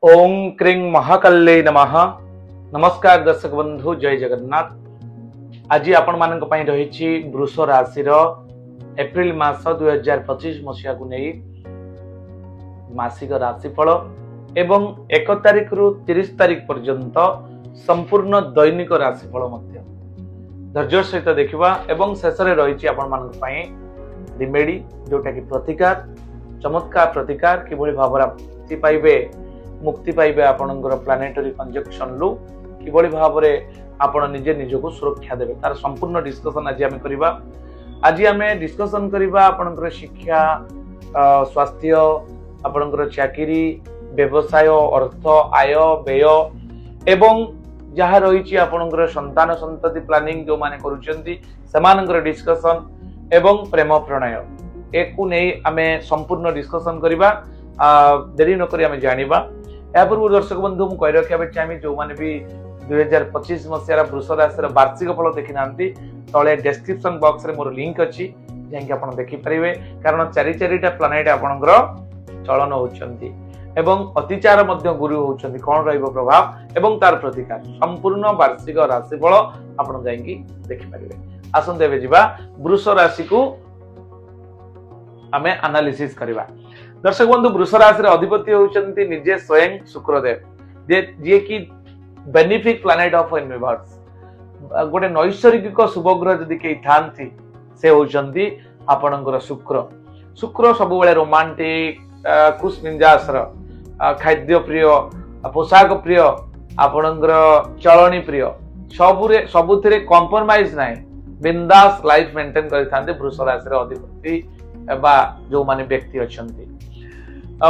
ओं क्रीं महाकाल्यै नमः। नमस्कार दर्शक बंधु, जय जगन्नाथ। आज आपण मानक पई रहिछि वृष राशि एप्रिल मास 2025 मसिया को नै मासिक राशिफल एवं 1 तारिख रु 30 तारिख पर्यंत संपूर्ण दैनिक राशिफल मध्य धैर्य सहित देखिबा एवं शेष रे रहिछि आपण मानक पई रिमेडी जोटा कि प्रतिकार चमत्कार प्रतिकार किभଳି भाबरा पाइबे मुक्ति पाइबे आपणकर प्लानेटरी कंजक्शन लु किभଳି भाबरे आपण निजे निजको सुरक्षा देबे तार संपूर्ण डिस्कशन आज आमे करिबा। आज आमे डिस्कशन करिबा आपणकर शिक्षा, स्वास्थ्य, आपणकर चाकरी, व्यवसाय, अर्थ, आय, व्यय एवं जहाँ रही आपणकर संतान संतति प्लानिंग जो माने करूचंती समानकर डिस्कशन एवं प्रेम प्रणय एकु नै आमे संपूर्ण डिस्कशन करिबा। देरी न करी आमे जानिबा। या पूर्व दर्शक बंधु मु कहि रखिया चाहे जो माने भी 2025 मसिया वृष राशि वार्षिक फल देखि नांती तळे डिस्क्रिप्शन बॉक्स रे मोर लिंक अछि जेंकि आपण देखि परिबे, कारण चारि चारिटा प्लानेट आपणकर चलन होचंती एवं अतिचार मध्य गुरु होचंती कोन रहइबो प्रभाव एवं तार प्रतिकार संपूर्ण वार्षिक राशिफल आपण जाईकी देखि परिबे। आसन देबे जिबा वृष राशि को आमे एनालिसिस करबा। दर्शक बंधु, वृष राशि अधिपति होचंती निजे स्वयं शुक्रदेव जे कि बेनिफिक प्लानेट ऑफ यूनिवर्स। गोटे नैसर्गिक शुभग्रह जदि के थांती से होचंती आपणकर शुक्र। शुक्र सब बेले रोमांटिक, खुश मिजाज, खाद्य प्रिय, पोशाक प्रिय, आपणकर चलनी प्रिय, सबुथिरे कॉम्प्रोमाइज नाही, बिंदास लाइफ मेंटेन करि थांते वृष राशि अधिपति बा जो माने व्यक्ति अछंती।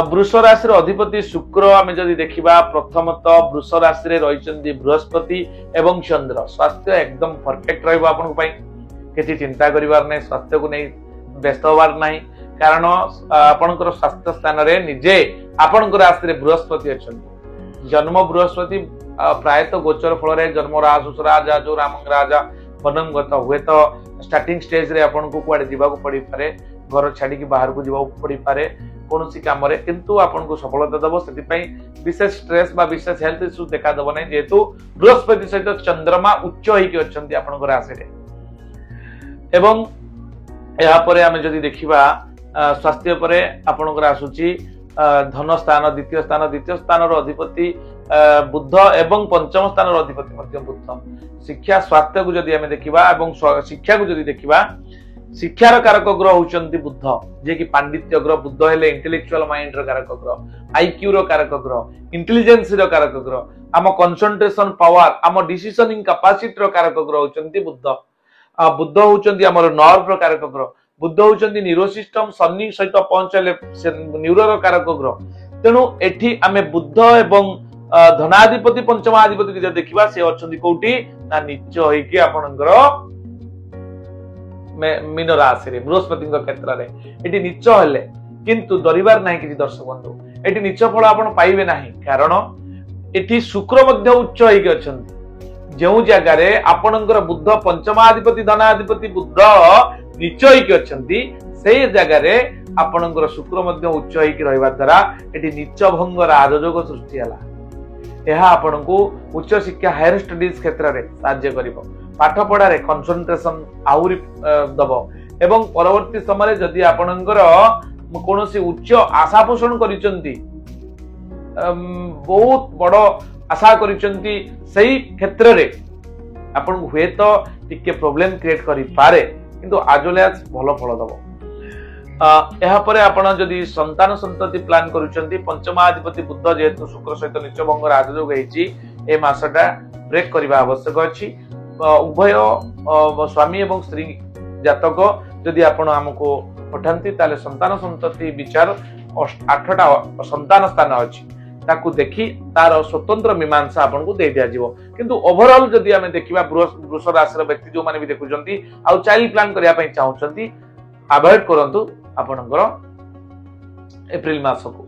वृष राशि अधिपति शुक्र आमे जदि देखिबा, प्रथमतः वृष राशि रे रहिचंती बृहस्पति एवं चंद्र। स्वास्थ्य एकदम परफेक्ट रहइबो आपन पई, किछि चिंता करिवार नै, स्वास्थ्य को नै व्यस्त होबार नै, कारण आपनकर स्वास्थ्य स्थान रे निजे आपनकर राशि रे बृहस्पति अछंती। जन्म बृहस्पति प्रायतः गोचर फल रे जन्म राजु राजा जो रामंग राजा बनंगत हुए तो स्टार्टिंग स्टेज रे आपन को कुआडे जीवा को पड़ी पारे, घर छाड़ी की बाहर को जीवा पड़ी पारे कोनोसी काम रे, किंतु आपन को सफलता दबो। सेति पई विशेष स्ट्रेस बा विशेष हेल्थ इश्यू देखा दबो नै, जेतु बृहस्पति सहित चंद्रमा उच्च होई के अछंती आपन को राशि रे। एवं या परे हमें जदि देखिबा स्वास्थ्य परे आपन को आसुची धन स्थान द्वितीय स्थान रो अधिपति बुध एवं पंचम स्थान रो अधिपति मध्य बुध। शिक्षा स्वास्थ्य को जदि हमें देखिबा एवं शिक्षा को जदि देखिबा, शिक्षार कारक ग्रह होचंती बुध, जे कि पांडित्य ग्रह। बुध हेले इंटेलेक्चुअल माइंड रो कारक ग्रह, आईक्यू रो कारक ग्रह, इंटेलिजेंस रो कारक ग्रह, आम कंसंट्रेशन पावर, आम डिसिजनिंग कैपेसिटी रो कारक ग्रह होचंती बुध। बुध होचंती हमर नर्व रो कारक ग्रह, बुध होचंती न्यूरो सिस्टम सन्नी सहित पहुंचले न्यूरो रो कारक ग्रह। तेनु एठी आमे बुध एवं धनाधिपति पंचमाधिपति जे देखिबा से अछंती कोठी ना नीच होई कि आपनकर मीन राशि रे बृहस्पति क्षेत्र रे एटी नीच हेले किंतु डरिबार नाही कि दर्शक बंधु, एटी नीच फल आपण पाइबे नाही, कारण एटी शुक्र मध्य उच्च होई के अछंती। जेउ जगह रे आपनकर बुध पंचमाधिपति धनाधिपति बुध नीच होई के अछंती, सेही जगह रे आपनकर शुक्र मध्य उच्च होई के रहबा द्वारा एटी नीच भंग राजयोग सृष्टि हला। यह आपन को उच्च शिक्षा हायर स्टडीज क्षेत्र रे साहाय्य करिवो, पाठ पढ़ा रे कंसंट्रेशन आउरी दबो एवं परवर्ती समय जदि आपनकर कोनोसी उच्च आशा पोषण करिसंती, बहुत बड़ आशा करिसंती, सही क्षेत्र रे आपन हुए तो टिके प्रॉब्लम क्रिएट करि पारे, किंतु आजोलेस भलो फल दबो। यह परे आपण जदि संतान संतति प्लान करूचंती, पंचमाधिपति बुध जेतु शुक्र सहित नीच भंग राजयोग हेची, ए मासटा ब्रेक करबा आवश्यक अछि। उभय स्वामी एवं स्त्री जातक जदि आपण हमको पठांती ताले संतान संतति विचार 8टा संतान स्थान अछि, ताकू देखि तार स्वतंत्र मीमांसा आपण को दे दिया जिवो। किंतु ओवरऑल जदि हमें देखिबा वृष राशि व्यक्ति जो माने भी देखुचंती आ चाइल्ड प्लान करिया पई चाहउचंती, अवॉइड करंतु आपनकर एप्रिल मास को।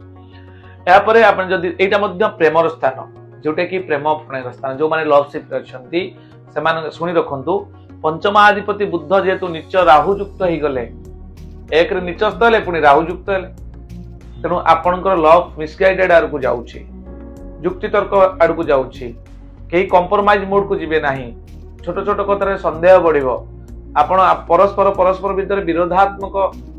या परे आपण जदि एटा मध्य प्रेमर स्थान, जोटा कि प्रेम प्रणय स्थान, जो माने लव शिप अछंती सेमान सुनी रखंतु। पंचमाधिपति बुध जेतु नीच राहु युक्त ही गले, एक रे नीचस्थ हेले पुनी राहु युक्त हेले, तेणु आपणकर लव मिसगाइडेड आर को जाउछि। ଯୁକ୍ତିତର୍କ ଆଡକୁ ଯାଉଛି, କେହି କମ୍ପ୍ରମାଇଜ ମୋଡ କୁ ଯିବେ ନାହିଁ, ଛୋଟ ଛୋଟ କଥାରେ ସନ୍ଦେହ ବଢିବ, ଆପଣ ପରସ୍ପର ଭିତରେ ବିରୋଧାତ୍ମକ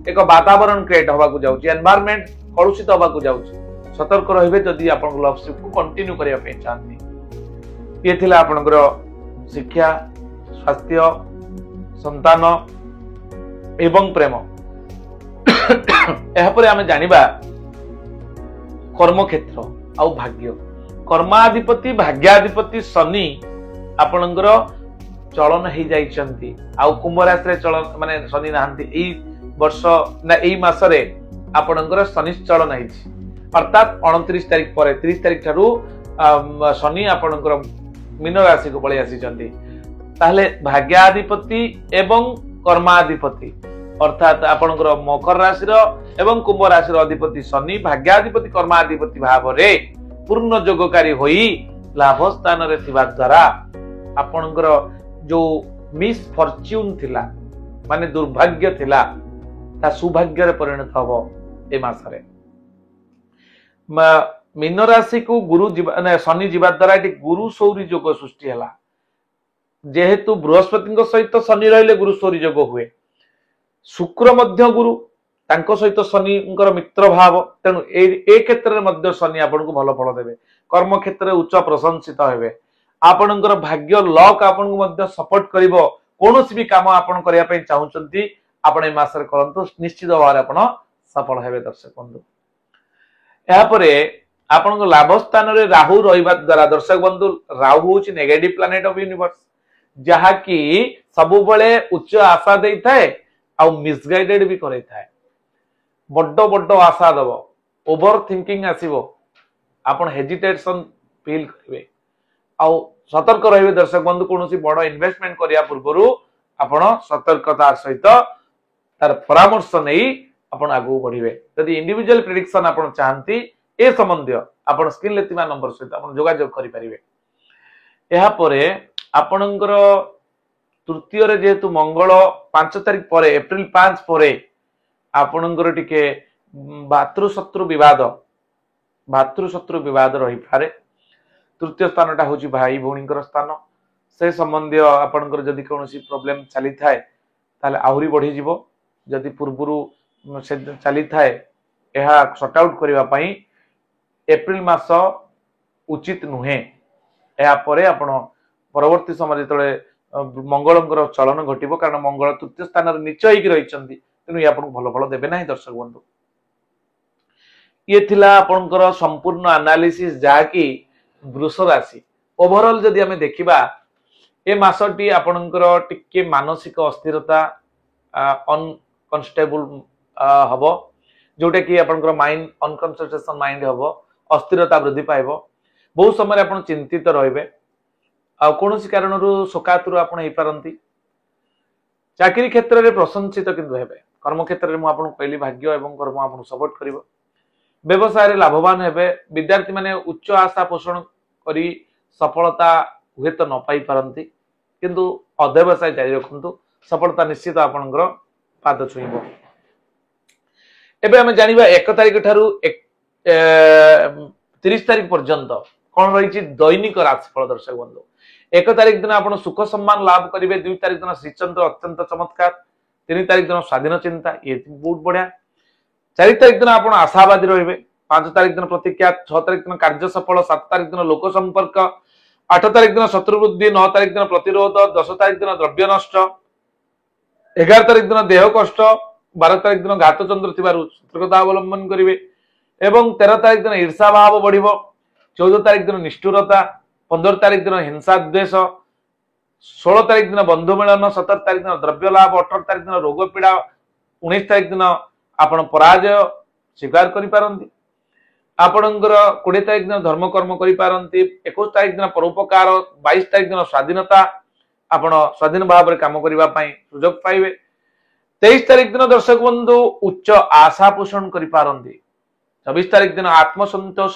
ଏକ ବାତାବରଣ କ୍ରିଏଟ ହବାକୁ ଯାଉଛି, ଏନଭାୟରନମେଣ୍ଟ କଳୁଷିତ ହବାକୁ ଯାଉଛି। ସତର୍କ ରହିବେ ଯଦି ଆପଣଙ୍କ ଲଭସିପ କୁ କଣ୍ଟିନ୍ୟୁ କରିବା ପାଇଁ ଚାହାନ୍ତି। ଇଏ ଥିଲା ଆପଣଙ୍କର ଶିକ୍ଷା, ସ୍ୱାସ୍ଥ୍ୟ, ସନ୍ତାନ ଏବଂ ପ୍ରେମ। ଏହାପରେ ଆମେ ଜାଣିବା କର୍ମକ୍ଷେତ୍ର ଆଉ ଭାଗ୍ୟ। କର୍ମାଧିପତି ଭାଗ୍ୟାଧିପତି ଶନି ଆପଣଙ୍କର ଚଳନ ହେଇଯାଇଛନ୍ତି, ଆଉ କୁମ୍ଭ ରାଶିରେ ଚଳନ ମାନେ ଶନି ନାହାନ୍ତି। ଏଇ ବର୍ଷ ନା ଏଇ ମାସରେ ଆପଣଙ୍କର ଶନି ଚଳନ ହେଇଛି, ଅର୍ଥାତ 29 ତାରିଖ ପରେ 30 ତାରିଖ ଠାରୁ ଶନି ଆପଣଙ୍କର ମୀନ ରାଶିକୁ ପଳେଇ ଆସିଛନ୍ତି। ତାହେଲେ ଭାଗ୍ୟାଧିପତି ଏବଂ କର୍ମାଧିପତି ଅର୍ଥାତ ଆପଣଙ୍କର ମକର ରାଶିର ଏବଂ କୁମ୍ଭ ରାଶିର ଅଧିପତି ଶନି ଭାଗ୍ୟାଧିପତି କର୍ମାଧିପତି ଭାବରେ ପୂର୍ଣ୍ଣ ଯୋଗକାରୀ ହୋଇ ଲାଭ ସ୍ଥାନରେ ଥିବା ଦ୍ୱାରା ଆପଣଙ୍କର ଯୋଉ ମିସ୍ ଫର୍ଚ୍ୟୁନ ଥିଲା, ମାନେ ଦୁର୍ଭାଗ୍ୟ ଥିଲା, ତା ସୌଭାଗ୍ୟରେ ପରିଣତ ହବ ଏ ମାସରେ। ମୀନ ରାଶିକୁ ଗୁରୁ ଯିବା ଶନି ଯିବା ଦ୍ୱାରା ଏଠି ଗୁରୁ ସୌରୀ ଯୋଗ ସୃଷ୍ଟି ହେଲା। ଯେହେତୁ ବୃହସ୍ପତିଙ୍କ ସହିତ ଶନି ରହିଲେ ଗୁରୁ ସୌରୀ ଯୋଗ ହୁଏ, ଶୁକ୍ର ମଧ୍ୟ ଗୁରୁ, ତାଙ୍କ ସହିତ ଶନିଙ୍କର ମିତ୍ର ଭାବ, ତେଣୁ ଏ କ୍ଷେତ୍ରରେ ମଧ୍ୟ ଶନି ଆପଣଙ୍କୁ ଭଲ ଫଳ ଦେବେ। କର୍ମ କ୍ଷେତ୍ରରେ ଉଚ୍ଚ ପ୍ରଶଂସିତ ହେବେ। ଆପଣଙ୍କର ଭାଗ୍ୟ ଲକ୍ ଆପଣଙ୍କୁ ମଧ୍ୟ ସପୋର୍ଟ କରିବ। କୌଣସି ବି କାମ ଆପଣ କରିବା ପାଇଁ ଚାହୁଁଛନ୍ତି ଆପଣ ଏ ମାସରେ କରନ୍ତୁ, ନିଶ୍ଚିତ ଭାବରେ ଆପଣ ସଫଳ ହେବେ ଦର୍ଶକ ବନ୍ଧୁ। ଏହାପରେ ଆପଣଙ୍କ ଲାଭ ସ୍ଥାନରେ ରାହୁ ରହିବା ଦ୍ୱାରା ଦର୍ଶକ ବନ୍ଧୁ, ରାହୁ ହଉଛି ନେଗେଟିଭ ପ୍ଲାନେଟ ଅଫ ୟୁନିଭର୍ସ, ଯାହାକି ସବୁବେଳେ ଉଚ୍ଚ ଆଶା ଦେଇଥାଏ ଆଉ ମିସଗାଇଡେଡ ବି କରାଇଥାଏ। ବଡ ବଡ ଆଶା ଦବ, ଓଭର ଥିଙ୍କିଂ ଆସିବ, ଆପଣ ହେଜିଟେସନ ଫିଲ୍ କରିବେ। ଆଉ ସତର୍କ ରହିବେ ଦର୍ଶକ ବନ୍ଧୁ, କୌଣସି ବଡ ଇନଭେଷ୍ଟମେଣ୍ଟ କରିବା ପୂର୍ବରୁ ଆପଣ ସତର୍କତା ସହିତ ତାର ପରାମର୍ଶ ନେଇ ଆପଣ ଆଗକୁ ବଢିବେ। ଯଦି ଇଣ୍ଡିଭିଜୁଆଲ ପ୍ରେଡିକ୍ସନ ଆପଣ ଚାହାନ୍ତି ଏ ସମ୍ବନ୍ଧୀୟ, ଆପଣ ସ୍କ୍ରିନରେ ଥିବା ନମ୍ବର ସହିତ ଆପଣ ଯୋଗାଯୋଗ କରିପାରିବେ। ଏହାପରେ ଆପଣଙ୍କର ତୃତୀୟରେ ଯେହେତୁ ମଙ୍ଗଳ 5 ତାରିଖ ପରେ, ଏପ୍ରିଲ 5 ପରେ ଆପଣଙ୍କର ଟିକେ ଭାତୃଶତ୍ରୁ ବିବାଦ ରହିପାରେ। ତୃତୀୟ ସ୍ଥାନଟା ହଉଛି ଭାଇ ଭଉଣୀଙ୍କର ସ୍ଥାନ, ସେ ସମ୍ବନ୍ଧୀୟ ଆପଣଙ୍କର ଯଦି କୌଣସି ପ୍ରୋବ୍ଲେମ ଚାଲିଥାଏ ତାହେଲେ ଆହୁରି ବଢିଯିବ। ଯଦି ପୂର୍ବରୁ ସେ ଚାଲିଥାଏ, ଏହା ସର୍ଟ ଆଉଟ୍ କରିବା ପାଇଁ ଏପ୍ରିଲ ମାସ ଉଚିତ ନୁହେଁ। ଏହାପରେ ଆପଣ ପରବର୍ତ୍ତୀ ସମୟରେ ଯେତେବେଳେ ମଙ୍ଗଳଙ୍କର ଚଳନ ଘଟିବ, କାରଣ ମଙ୍ଗଳ ତୃତୀୟ ସ୍ଥାନରେ ନିଚ ହେଇକି ରହିଛନ୍ତି, ତେଣୁ ଇଏ ଆପଣଙ୍କୁ ଭଲ ଫଳ ଦେବେ ନାହିଁ ଦର୍ଶକ ବନ୍ଧୁ। ଇଏ ଥିଲା ଆପଣଙ୍କର ସମ୍ପୂର୍ଣ୍ଣ ଆନାଲିସିସ୍, ଯାହାକି ବୃଷ ରାଶି। ଓଭରଅଲ ଯଦି ଆମେ ଦେଖିବା, ଏ ମାସଟି ଆପଣଙ୍କର ଟିକେ ମାନସିକ ଅସ୍ଥିରତା, ଅନକନଷ୍ଟେବୁଲ ହବ, ଯୋଉଟା କି ଆପଣଙ୍କର ମାଇଣ୍ଡ ଅନକନସେଣ୍ଟ୍ରେସନ ମାଇଣ୍ଡ ହବ, ଅସ୍ଥିରତା ବୃଦ୍ଧି ପାଇବ। ବହୁତ ସମୟରେ ଆପଣ ଚିନ୍ତିତ ରହିବେ, ଆଉ କୌଣସି କାରଣରୁ ଶୋକାତୁର ଆପଣ ହେଇପାରନ୍ତି। ଚାକିରୀ କ୍ଷେତ୍ରରେ ପ୍ରଶଂସିତ କିନ୍ତୁ ହେବେ। କର୍ମ କ୍ଷେତ୍ରରେ ମୁଁ ଆପଣଙ୍କୁ କହିଲି ଭାଗ୍ୟ ଏବଂ କର୍ମ ଆପଣଙ୍କୁ ସପୋର୍ଟ କରିବ। ବ୍ୟବସାୟରେ ଲାଭବାନ ହେବେ। ବିଦ୍ୟାର୍ଥୀ ମାନେ ଉଚ୍ଚ ଆଶା ପୋଷଣ କରି ସଫଳତା ହୁଏତ ନ ପାଇ ପାରନ୍ତି, କିନ୍ତୁ ଅଧ୍ୟବସାୟ ଜାରି ରଖନ୍ତୁ, ସଫଳତା ନିଶ୍ଚିତ ଆପଣଙ୍କର ପାଦ ଛୁଇଁବ। ଏବେ ଆମେ ଜାଣିବା 1 ତାରିଖ ଠାରୁ 30 ତାରିଖ ପର୍ଯ୍ୟନ୍ତ କଣ ରହିଛି ଦୈନିକ ରାଶିଫଳ ଦର୍ଶକ ବନ୍ଧୁ। 1 ତାରିଖ ଦିନ ଆପଣ ସୁଖ ସମ୍ମାନ ଲାଭ କରିବେ। 2 ତାରିଖ ଦିନ ଶ୍ରୀଚନ୍ଦ୍ର ଅତ୍ୟନ୍ତ ଚମତ୍କାର। 3 ତାରିଖ ଦିନ ସ୍ୱାଧୀନ ଚିନ୍ତା, ଇଏ ବହୁତ ବଢିଆ। 4 ତାରିଖ ଦିନ ଆପଣ ଆଶାବାଦୀ ରହିବେ। 5 ତାରିଖ ଦିନ ପ୍ରତିକ୍ରିୟା, 6 ତାରିଖ ଦିନ କାର୍ଯ୍ୟ ସଫଳ, 7 ତାରିଖ ଦିନ ଲୋକ ସମ୍ପର୍କ, 8 ତାରିଖ ଦିନ ଶତ୍ରୁ ବୃଦ୍ଧି, 9 ତାରିଖ ଦିନ ପ୍ରତିରୋଧ, 10 ତାରିଖ ଦିନ ଦ୍ରବ୍ୟ ନଷ୍ଟ, 11 ତାରିଖ ଦିନ ଦେହ କଷ୍ଟ, 12 ତାରିଖ ଦିନ ଘାତ ଚନ୍ଦ୍ର ଥିବାରୁ ସତର୍କତା ଅବଲମ୍ବନ କରିବେ ଏବଂ 13 ତାରିଖ ଦିନ ଈର୍ଷା ଭାବ ବଢିବ, 14 ତାରିଖ ଦିନ ନିଷ୍ଠୁରତା, 15 ତାରିଖ ଦିନ ହିଂସା ଦ୍ୱେଷ, 16 ତାରିଖ ଦିନ ବନ୍ଧୁ ମିଳନ, 17 ତାରିଖ ଦିନ ଦ୍ରବ୍ୟ ଲାଭ, 18 ତାରିଖ ଦିନ ରୋଗ ପୀଡା, 19 ତାରିଖ ଦିନ ଆପଣ ପରାଜୟ ସ୍ୱୀକାର କରିପାରନ୍ତି। ଆପଣଙ୍କର 20 ତାରିଖ ଦିନ ଧର୍ମ କର୍ମ କରିପାରନ୍ତି। 21 ତାରିଖ ଦିନ ପରୋପକାର, 22 ତାରିଖ ଦିନ ସ୍ୱାଧୀନତା, ଆପଣ ସ୍ୱାଧୀନ ଭାବରେ କାମ କରିବା ପାଇଁ ସୁଯୋଗ ପାଇବେ। 23 ତାରିଖ ଦିନ ଦର୍ଶକ ବନ୍ଧୁ ଉଚ୍ଚ ଆଶା ପୋଷଣ କରିପାରନ୍ତି। 24 ତାରିଖ ଦିନ ଆତ୍ମସନ୍ତୋଷ,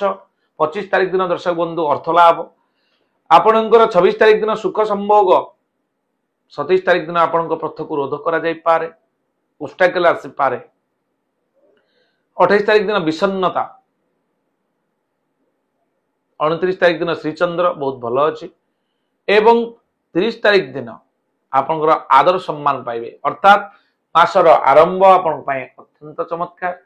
25 ତାରିଖ ଦିନ ଦର୍ଶକ ବନ୍ଧୁ ଅର୍ଥ ଲାଭ, ଆପଣଙ୍କର 26 ତାରିଖ ଦିନ ସୁଖ ସମ୍ଭୋଗ, 27 ତାରିଖ ଦିନ ଆପଣଙ୍କ ପଥକୁ ରୋଧ କରାଯାଇପାରେ, ଉଷ୍ଟାକେଲ ଆସିପାରେ, 28 ତାରିଖ ଦିନ ବିଷନ୍ନତା, 29 तारिख दिन श्रीचंद्र बहुत भल अच्छी एवं 30 तारिख दिन आपंकर आदर सम्मान पाइबे अर्थात मासर आरंभ आपण अत्यंत चमत्कार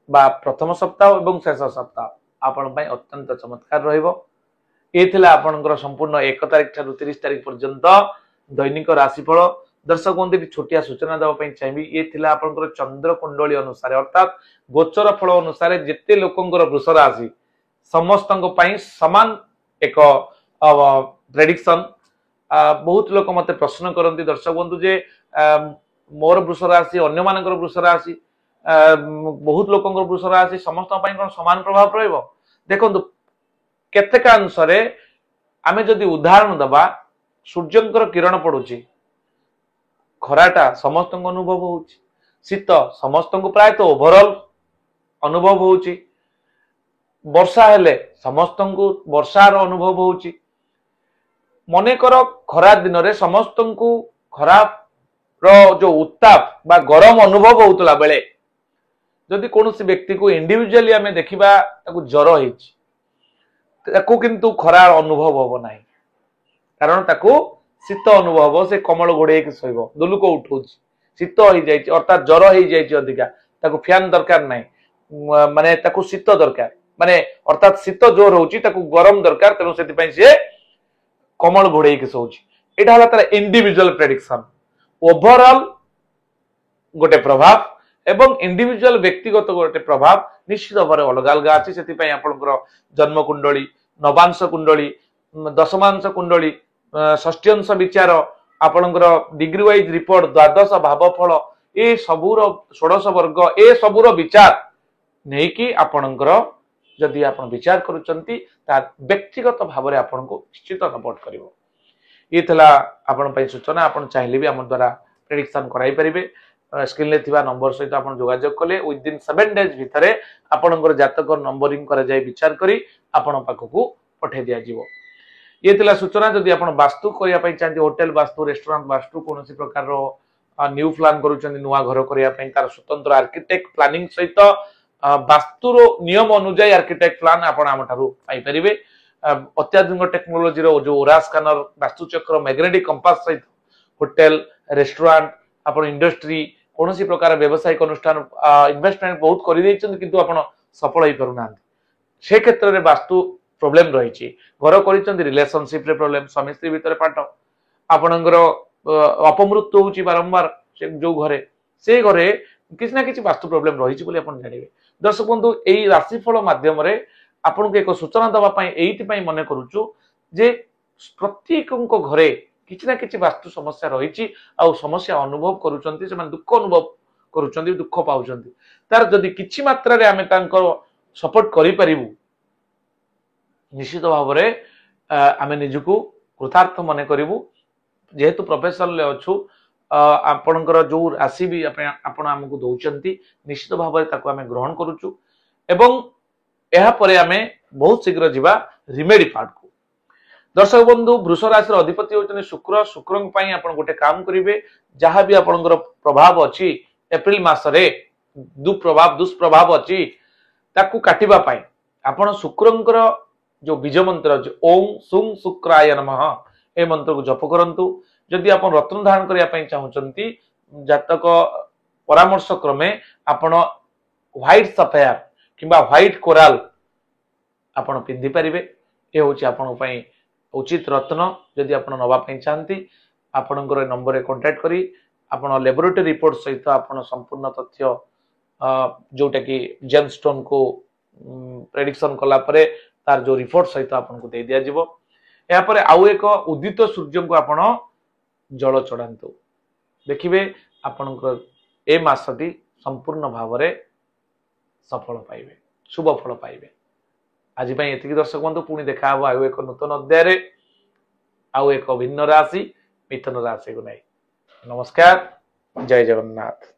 बा प्रथम सप्ताह एवं शेष सप्ताह आपण अत्यंत चमत्कार रहिबो। ये थिला आपनकर संपूर्ण 1 तारिख ठारू 30 तारिख पर्यंत दैनिक राशिफल। दर्शक बंधु छोटिया सूचना देवाई चाहिए ये थिला आपनकर चंद्र कुंडली अनुसार अर्थात गोचर फल अनुसार जिते लोकंकर वृष राशि समस्त समान एक प्रेडिक्शन। बहुत लोक मत प्रश्न करती दर्शक बंधु जे मोर वृष राशि अन्य मानकर वृष राशि बहुत लोकंकर वृष राशि समस्त समान प्रभाव रहिबो। देखंतु केतेक अनुसारे आमे जदि उदाहरण दबा सूर्यंकर किरण पड़ुची खराटा समस्त अनुभव होउची शीत समस्त प्रायतः ओवरऑल अनुभव होउची वर्षा हेले समस्त वर्षार अनुभव होउची मने कर खरा दिन रे समस्त खरा जो उत्ताप बा गरम अनुभव होउतला बेले जदि कोनोसी व्यक्ति को इंडिविजुअली आमे देखिबा ताकू ज्वर होइची ताकू किंतु खरार अनुभव होबो नाही कारण ताकू शीत अनुभव हो से कमल घोड़े के सोइबो दुलुक उठौची शीत होई जाइची अर्थात ज्वर होई जाइची अधिका ताकू फैन दरकार नाही माने ताकू शीत दरकार माने अर्थात शीत जोर होउची ताकू गरम दरकार तेनु सेति पई से कमल घोड़े के सोउची एटा हला तार इंडिविजुअल प्रेडिक्शन ओवरऑल गोटे प्रभाव एवं इंडिविजुअल व्यक्तिगत गोटे प्रभाव निश्चित भाव अलग अलग अच्छी से आपंकर जन्म कुंडली नवांश कुंडली दशमांश कुंडली षष्ठ्यंश विचार आपणकर डिग्री वाइज रिपोर्ट द्वादश भावफल ए सबूर षोडश वर्ग ए सबूर विचार नहीं कि आपणकर जदि आप विचार करुचंती तार व्यक्तिगत भाव में आपन को निश्चित सपोर्ट करिवो। ये थिला आपन पई सूचना आपन चाहिले भी हम द्वारा प्रेडिक्शन कराई परिबे स्क्रीन ले थिबा नंबर सहित आपन जोगाजोग कले विद इन 7 डेज भितरे आपनकर जातक नंबरिंग करा जाय विचार करी आपन पाखकू पठे दिया जीवो। ये थिला सूचना जदि आपन वास्तु करिया पई चाहते होटल वास्तु रेस्टोरेंट वास्तु कोनोसी प्रकार रो न्यू प्लान करूचंदी नुवा घर करिया पई तार स्वतंत्र आर्किटेक्ट प्लानिंग सहित वास्तुर नियम अनुसार आर्किटेक्ट प्लान आपन आमठारु पाई परिबे। अत्याधुनिक टेक्नोलोजी रो जो ओरा स्कैनर वास्तुचक्र मैग्नेटिक कंपास सहित होटल रेस्टोरेंट आपन इंडस्ट्री कोनोसी प्रकार व्यवसायिक अनुष्ठान इन्वेस्टमेंट बहुत करि दैछन किंतु आपन सफल होई परु नांती से क्षेत्र रे वास्तु प्रॉब्लम रहिछि घर करिसंती रिलेशनशिप रे प्रॉब्लम स्वामी स्त्री भीतर पाठ आपनकर अपमृत्यु होउछि बारंबार से जो घरे से घरे किछ ना किछ वास्तु प्रॉब्लम रहिछि बोली आपन जानिबे। दर्शक बंधु एई राशिफल माध्यम रे आपन को एक सूचना दबा पई एइति पई मने करूछु जे प्रत्येक घरे किछ ना किछ वास्तु समस्या रहिछि आ समस्या अनुभव करूचंती से माने दुख अनुभव करूचंती दुख पाउचंती तार जदि किछि मात्रा रे आमे तांकर सपोर्ट करि परिबु निश्चित भाव रे आमे निजुको कृतार्थ मने करिवु जेहेतु प्रोफेशनल ले अछु आपनकर जो राशि भी आपण हमकु दउचंती निश्चित भाव रे ताको आमे ग्रहण करूछु एवं एहा परे आमे बहुत शीघ्र जीवा रिमेडी पार्ट को। दर्शक बंधु वृष राशि अधिपति होचने शुक्र शुक्र पई आपण गोटे काम करिवे जहां भी आपनकर प्रभाव अछि एप्रिल मास रे दुष्प्रभाव अछि ताकू काटिबा पई आपण शुक्रंकर जो बीज मंत्र अछि ओम सुं शुक्राय नमः ए मंत्र को जप करंतु। जदि आपण रत्न धारण करिया पई चाहुचंती जातक परामर्श क्रमे आपण व्हाइट सफायर किंबा व्हाइट कोराल आपण पिंधि परिबे ए होची आपण पई उचित रत्न। जदि आपण नवा पई चाहंती आपणकर नंबर रे कांटेक्ट करी आपण लैबोरेटरी रिपोर्ट सहित आपण संपूर्ण तथ्य जोटा कि जेम स्टोन को प्रेडिक्शन कला परे तार जो रिपोर्ट सहित आपन को दे दिया जीवो। या परे आउ एक उदित सूर्य को आपण जल चढ़ांतु देखिबे आपनकर ए मासटी संपूर्ण भाव रे सफल पाइबे शुभ फल पाइबे। आज पई एतिकी दर्शक बंधु पुणी देखा हबो आउ एक नूतन अध्याय रे आउ एक भिन्न राशि मिथुन राशि को नै। नमस्कार जय जगन्नाथ।